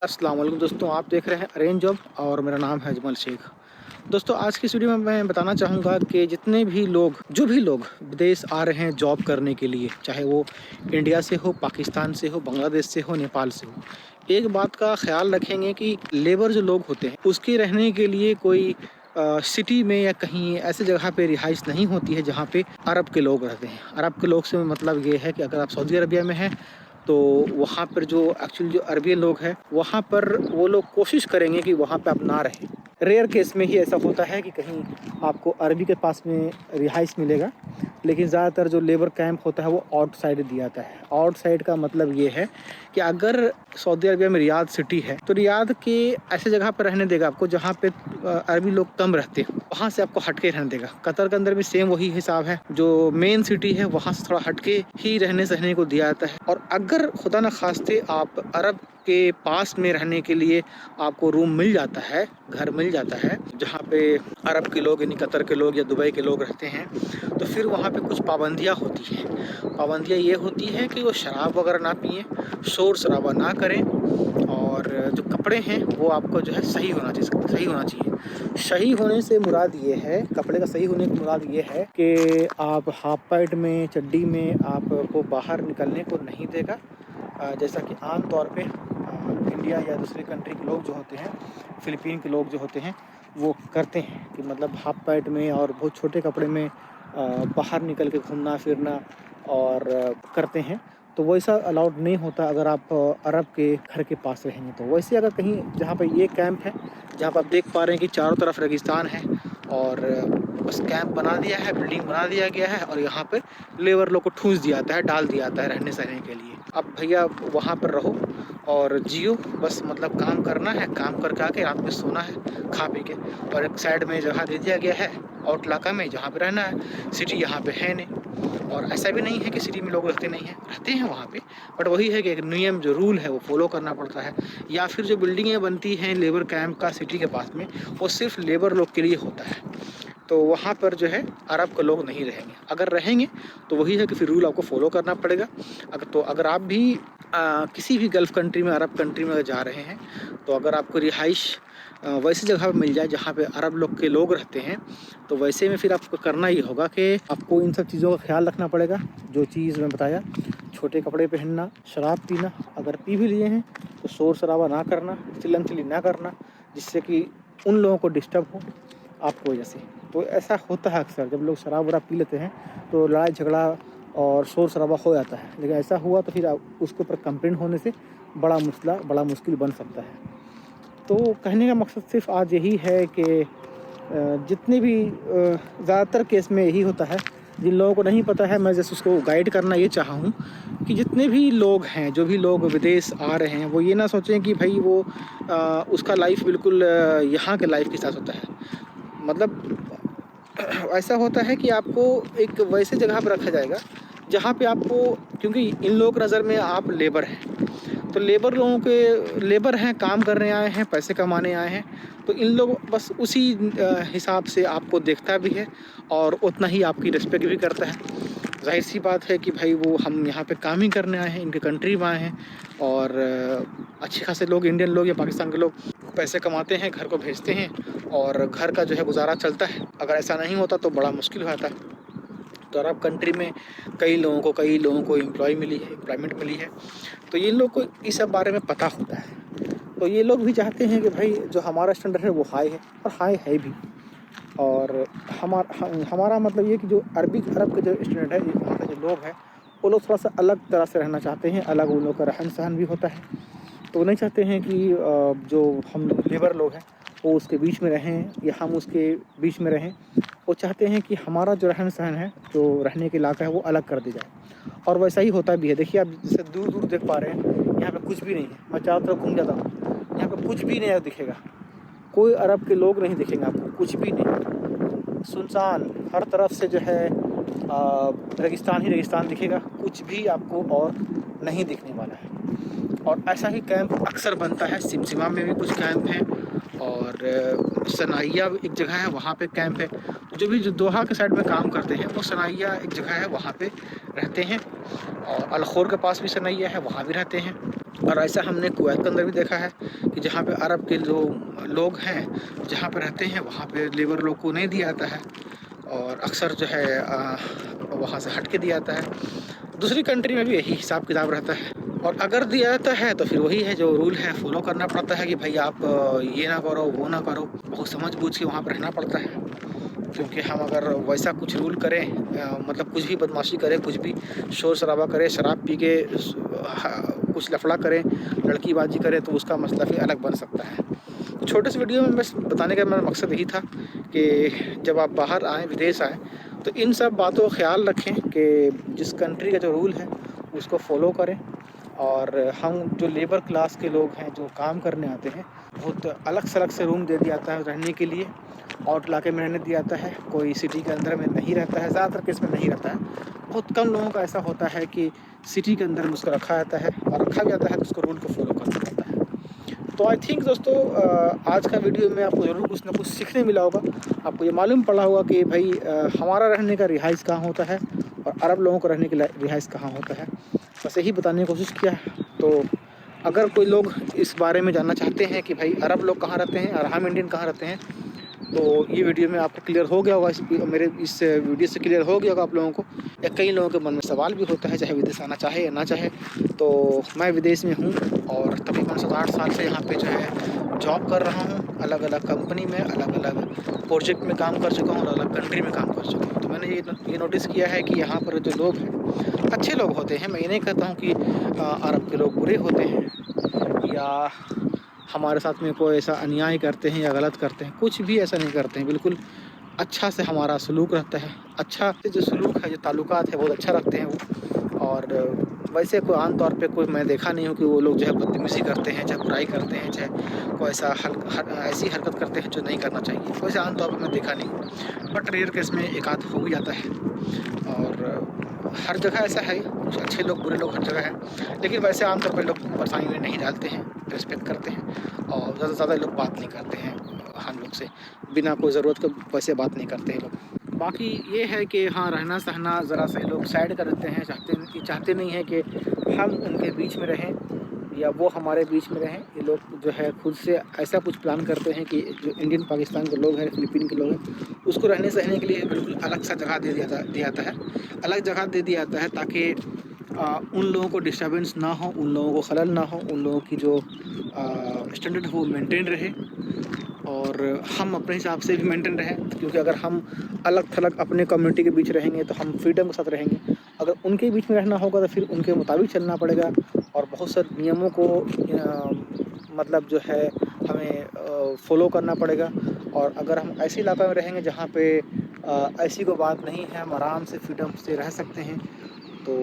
अस्सलाम वालेकुम दोस्तों, आप देख रहे हैं अरेंज जॉब और मेरा नाम है अजमल शेख। दोस्तों, आज की इस वीडियो में मैं बताना चाहूँगा कि जितने भी लोग विदेश आ रहे हैं जॉब करने के लिए, चाहे वो इंडिया से हो, पाकिस्तान से हो, बांग्लादेश से हो, नेपाल से हो, एक बात का ख्याल रखेंगे कि लेबर जो लोग होते हैं उसके रहने के लिए कोई सिटी में या कहीं ऐसी जगह पे रिहाइश नहीं होती है जहाँ पे अरब के लोग रहते हैं। अरब के लोग से मतलब ये है कि अगर आप सऊदी अरबिया में हैं तो वहाँ पर जो एक्चुअली जो अरबियन लोग हैं वहाँ पर वो लोग कोशिश करेंगे कि वहाँ पे आप ना रहें। रेयर केस में ही ऐसा होता है कि कहीं आपको अरबी के पास में रिहाइश मिलेगा, लेकिन ज़्यादातर जो लेबर कैंप होता है वो आउटसाइड दिया जाता है। आउटसाइड का मतलब ये है कि अगर सऊदी अरबिया में रियाद सिटी है तो रियाद के ऐसे जगह पर रहने देगा आपको जहाँ पे अरबी लोग कम रहते हैं, वहाँ से आपको हटके रहने देगा। कतर के अंदर भी सेम वही हिसाब है, जो मेन सिटी है वहाँ से थोड़ा हटके ही रहने सहने को दिया जाता है। और अगर खुदा न खास्ते आप अरब के पास में रहने के लिए आपको रूम मिल जाता है, घर मिल जाता है जहाँ पे अरब के लोग यानी कतर के लोग या दुबई के लोग रहते हैं, तो फिर वहाँ पे कुछ पाबंदियाँ होती हैं। पाबंदियाँ ये होती हैं कि वो शराब वगैरह ना पिएं, शोर शराबा ना करें, और जो कपड़े हैं वो आपको जो है सही होना चाहिए। सही होने से मुराद ये है, कपड़े का सही होने की मुराद ये है कि आप हाफ पैंट में, चड्डी में आपको बाहर निकलने को नहीं देगा। जैसा कि आम तौर पे इंडिया या दूसरी कंट्री के लोग जो होते हैं, फिलीपीन के लोग जो होते हैं वो करते हैं कि मतलब हाफ पैंट में और बहुत छोटे कपड़े में बाहर निकल के घूमना फिरना और करते हैं। तो वैसा अलाउड नहीं होता अगर आप अरब के घर के पास रहेंगे। तो वैसे अगर कहीं जहाँ पर ये कैंप है, जहाँ पर आप देख पा रहे हैं कि चारों तरफ रेगिस्तान है और बस कैंप बना दिया है, बिल्डिंग बना दिया गया है और यहाँ पर लेबर लोग को ठूंस दिया जाता है, डाल दिया जाता है रहने सहने के लिए। अब भैया वहाँ पर रहो और जियो, बस मतलब काम करना है, काम करके आके रात में सोना है खा पी के। और एक साइड में जगह दे दिया गया है आउट इलाका में जहाँ पे रहना है। सिटी यहाँ पे है नहीं, और ऐसा भी नहीं है कि सिटी में लोग रहते नहीं हैं, रहते हैं वहाँ पे, बट वही है कि एक नियम जो रूल है वो फॉलो करना पड़ता है। या फिर जो बिल्डिंगें बनती हैं लेबर कैंप का सिटी के पास में, वो सिर्फ लेबर लोग के लिए होता है। तो वहाँ पर जो है अरब के लोग नहीं रहेंगे। अगर रहेंगे तो वही है कि फिर रूल आपको फॉलो करना पड़ेगा। अगर आप भी किसी भी गल्फ़ कंट्री में, अरब कंट्री में अगर जा रहे हैं, तो अगर आपको रिहाइश वैसी जगह पर मिल जाए जहाँ पे अरब लोग के लोग रहते हैं, तो वैसे में फिर आपको करना ये होगा कि आपको इन सब चीज़ों का ख्याल रखना पड़ेगा। जो चीज़ मैं बताया, छोटे कपड़े पहनना, शराब पीना, अगर पी भी लिए हैं तो शोर शराबा ना करना, चिल्लम चिल्ली ना करना, जिससे कि उन लोगों को डिस्टर्ब हो आपको वजह से। तो ऐसा होता है अक्सर, जब लोग शराब वराब पी लेते हैं तो लड़ाई झगड़ा और शोर शराबा हो जाता है। लेकिन ऐसा हुआ तो फिर उसके ऊपर कंप्लेंट होने से बड़ा मुश्किल बन सकता है। तो कहने का मकसद सिर्फ आज यही है कि जितने भी ज़्यादातर केस में यही होता है। जिन लोगों को नहीं पता है, मैं जैसे उसको गाइड करना ये चाहा हूँ कि जितने भी लोग हैं, जो भी लोग विदेश आ रहे हैं, वो ये ना सोचें कि भाई वो उसका लाइफ बिल्कुल यहाँ के लाइफ के साथ होता है। मतलब ऐसा होता है कि आपको एक वैसे जगह पर रखा जाएगा जहाँ पे आपको, क्योंकि इन लोगों की नज़र में आप लेबर हैं, तो लेबर हैं, काम करने आए हैं, पैसे कमाने आए हैं, तो इन लोग बस उसी हिसाब से आपको देखता भी है और उतना ही आपकी रिस्पेक्ट भी करता है। ज़ाहिर सी बात है कि भाई वो हम यहाँ पे काम ही करने आए हैं, इनके कंट्री में आए हैं, और अच्छे खासे लोग, इंडियन लोग या पाकिस्तान के लोग पैसे कमाते हैं, घर को भेजते हैं और घर का जो है गुजारा चलता है। अगर ऐसा नहीं होता तो बड़ा मुश्किल हो जाता है। तो अरब कंट्री में कई लोगों को एम्प्लॉयमेंट मिली है, तो ये लोग को इस सब बारे में पता होता है। तो ये लोग भी चाहते हैं कि भाई जो हमारा स्टैंडर्ड है वो हाई है, और हाई है भी। और हमारा मतलब ये कि जो अरब के जो स्टैंडर्ड है, वहाँ के जो लोग हैं वो लोग थोड़ा सा अलग तरह से रहना चाहते हैं। अलग उन लोग का रहन सहन भी होता है। तो वो नहीं चाहते हैं कि जो हम लेबर लोग हैं वो उसके बीच में रहें या हम उसके बीच में रहें। वो चाहते हैं कि हमारा जो रहन सहन है, जो रहने का इलाका है, वो अलग कर दिया जाए। और वैसा ही होता भी है। देखिए, आप जैसे दूर दूर देख पा रहे हैं, यहाँ पे कुछ भी नहीं है। मैं चारों तरफ घूम जाता हूँ, यहाँ पे कुछ भी नहीं दिखेगा, कोई अरब के लोग नहीं दिखेंगे आपको, कुछ भी नहीं, सुनसान। हर तरफ से जो है रेगिस्तान ही रेगिस्तान दिखेगा, कुछ भी आपको और नहीं दिखने वाला है। और ऐसा ही कैंप अक्सर बनता है। सिमसिमा में भी कुछ कैंप हैं, और सनाइया एक जगह है, वहाँ पे कैंप है। जो दोहा के साइड में काम करते हैं, वो सनाइया एक जगह है, वहाँ पे रहते हैं, और अलखोर के पास भी सनैया है, वहाँ भी रहते हैं। और ऐसा हमने कुवैत के अंदर भी देखा है कि जहाँ पे अरब के जो लोग हैं, जहाँ पे रहते हैं, वहाँ पे लेबर लोग को नहीं दिया जाता है, और अक्सर जो है वहाँ से हट के दिया जाता है। दूसरी कंट्री में भी यही हिसाब किताब रहता है, और अगर दिया जाता है तो फिर वही है जो रूल है फॉलो करना पड़ता है कि भाई आप ये ना करो, वो ना करो। बहुत समझ बूझ के वहाँ पर रहना पड़ता है, क्योंकि हम अगर वैसा कुछ रूल करें, मतलब कुछ भी बदमाशी करें, कुछ भी शोर शराबा करें, शराब पी के कुछ लफड़ा करें, लड़कीबाजी करें, तो उसका मसला फिर अलग बन सकता है। तो छोटे से वीडियो में बस बताने का मेरा मकसद यही था कि जब आप बाहर आएँ, विदेश आएँ, तो इन सब बातों का ख्याल रखें कि जिस कंट्री का जो रूल है उसको फॉलो करें। और हम जो लेबर क्लास के लोग हैं, जो काम करने आते हैं, बहुत अलग सलग से रूम दे दिया जाता है रहने के लिए, आउट इलाके में रहने दिया जाता है। कोई सिटी के अंदर में नहीं रहता है, ज़्यादातर केस में नहीं रहता है। बहुत कम लोगों का ऐसा होता है कि सिटी के अंदर में उसको रखा जाता है, और रखा भी जाता है तो उसको रूल को फॉलो करना पड़ता है। तो आई थिंक दोस्तों, आज का वीडियो में आपको ज़रूर कुछ ना कुछ सीखने मिला होगा। आपको ये मालूम पड़ा होगा कि भाई हमारा रहने का रिहाइश कहाँ होता है, और अरब लोगों को रहने का रिहाइश कहाँ होता है। बस यही बताने की कोशिश किया है। तो अगर कोई लोग इस बारे में जानना चाहते हैं कि भाई अरब लोग कहाँ रहते हैं और हम इंडियन कहाँ रहते हैं, तो ये वीडियो में आपको क्लियर हो गया होगा। मेरे इस वीडियो से क्लियर हो गया होगा आप लोगों को। या कई लोगों के मन में सवाल भी होता है, चाहे विदेश आना चाहे या ना चाहे। तो मैं विदेश में हूँ, और तकरीबन 7-8 साल से यहाँ पे जो है जॉब कर रहा हूँ, अलग अलग कंपनी में, अलग अलग प्रोजेक्ट में काम कर चुका हूँ, अलग अलग कंट्री में काम कर चुका हूँ। तो मैंने ये नोटिस किया है कि यहाँ पर जो लोग हैं अच्छे लोग होते हैं। मैं ये नहीं कहता हूँ कि अरब के लोग बुरे होते हैं, या हमारे साथ में कोई ऐसा अन्याय करते हैं या गलत करते हैं, कुछ भी ऐसा नहीं करते हैं। बिल्कुल अच्छा से हमारा सलूक रहता है, अच्छा से जो सलूक है, जो ताल्लुकात है, बहुत अच्छा रखते हैं वो। और वैसे कोई आम तौर पे कोई मैं देखा नहीं हूँ कि वो लोग जो है बदतमीज़ी करते हैं, चाहे बुराई करते हैं, चाहे कोई ऐसा ऐसी हरकत करते हैं जो नहीं करना चाहिए। वैसे आम तौर पे मैं देखा नहीं, बट रेयर केस में एक आध हो भी जाता है। और हर जगह ऐसा है, कुछ अच्छे लोग बुरे लोग हर जगह हैं, लेकिन वैसे आमतौर पर लोग परेशानी में नहीं डालते हैं, रिस्पेक्ट करते हैं, और ज़्यादा से ज़्यादा लोग बात नहीं करते हैं हम लोग से, बिना कोई ज़रूरत के वैसे बात नहीं करते हैं लोग। बाकी ये है कि हाँ, रहना सहना ज़रा से लोग साइड कर देते हैं, चाहते नहीं हैं कि हम उनके बीच में रहें या वो हमारे बीच में रहें। ये लोग जो है खुद से ऐसा कुछ प्लान करते हैं कि जो इंडियन पाकिस्तान के लोग हैं, फिलिपीन के लोग हैं, उसको रहने सहने के लिए बिल्कुल अलग सा जगह दे दिया जाता है, अलग जगह दे दिया जाता है, ताकि उन लोगों को डिस्टर्बेंस ना हो, उन लोगों को खलल ना हो, उन लोगों की जो स्टैंडर्ड है वो मेंटेन रहे, और हम अपने हिसाब से भी मेंटेन रहें। क्योंकि अगर हम अलग थलग अपने कम्युनिटी के बीच रहेंगे तो हम फ्रीडम के साथ रहेंगे। अगर उनके बीच में रहना होगा तो फिर उनके मुताबिक चलना पड़ेगा, और बहुत सारे नियमों को मतलब जो है हमें फॉलो करना पड़ेगा। और अगर हम ऐसे इलाका में रहेंगे जहाँ पे ऐसी कोई बात नहीं है, हम आराम से फ्रीडम से रह सकते हैं, तो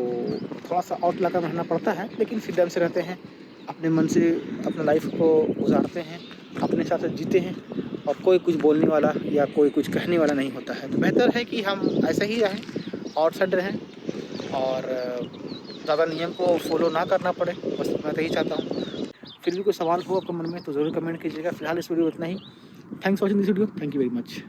थोड़ा सा आउट इलाका में रहना पड़ता है, लेकिन फ्रीडम से रहते हैं, अपने मन से अपना लाइफ को गुजारते हैं, अपने हिसाब से जीते हैं, और कोई कुछ बोलने वाला या कोई कुछ कहने वाला नहीं होता है। तो बेहतर है कि हम ऐसे ही रहें, आउटसाइड रहें, और ज़्यादा नियम को फॉलो ना करना पड़े। बस मैं तो यही चाहता हूँ। फिर भी कोई सवाल हो आपके मन में तो ज़रूर कमेंट कीजिएगा। फिलहाल इस वीडियो में इतना ही। Thanks for watching this video. Thank you very much.